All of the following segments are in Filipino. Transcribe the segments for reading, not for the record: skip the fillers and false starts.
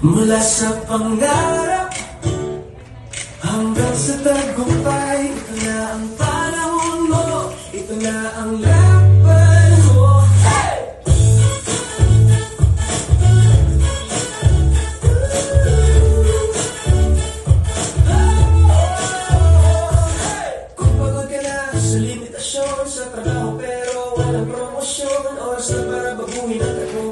Mula sa pangarap hanggang sa tagumpay, ito na ang panahon mo, ito na ang laban mo. Hey! Kung pagod ka na sa limitasyon sa trabaho pero walang promosyon, oras na para baguhin ang takbo.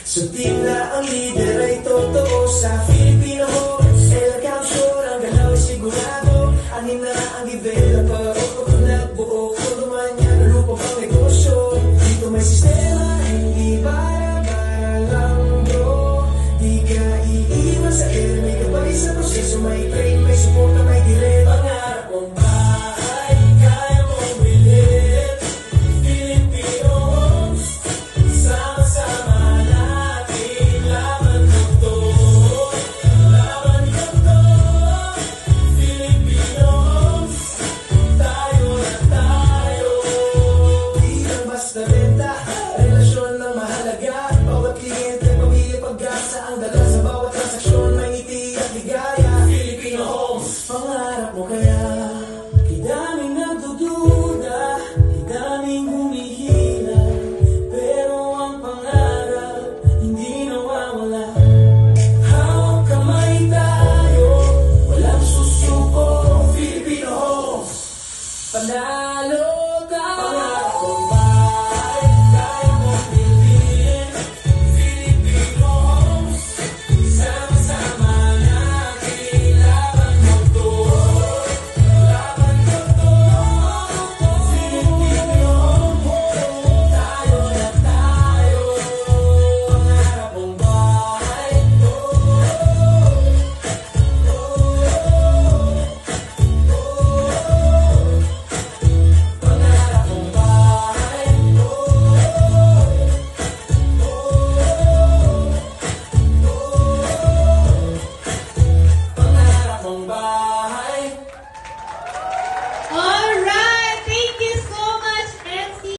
Sa team na ang leader ay totoo. Sa Filipino Homes, El Camsure, ang galaw ay sigurado. Anin na ang developer o kapag nagbuo, kung naman yan ang lupa pang negosyo. Dito may sistema, hindi bara-bara lang bro. Di ka iiwan sa air, may gabay sa proseso. May train, may support, may delay. Pangarap mong bahay, kaya mong bilhin. Filipino Homes, sama-sama natin laban mo to. Laban mo to. Filipino Homes, tayo na tayo. Di lang basta benta, relasyon lang mahalaga. Bawat kliyente, pamilya, pag-asa ang dala sa bawat transaksyon. May ngiti at ligaya. Filipino Homes, pangarap mo kaya. Idaming nagdududa, idaming humihila, pero ang pangarap hindi nawawala. Hawak kamay tayo, walang susuko. Filipino Homes, panalo tayo. Pangarap kong bahay, kaya mong bilhin. Filipino Homes, sama-sama natin laban mo to. Laban mo to. Filipino Homes, tayo na tayo. Pangarap kong bahay, pangarap kong bahay, pangarap kong bahay.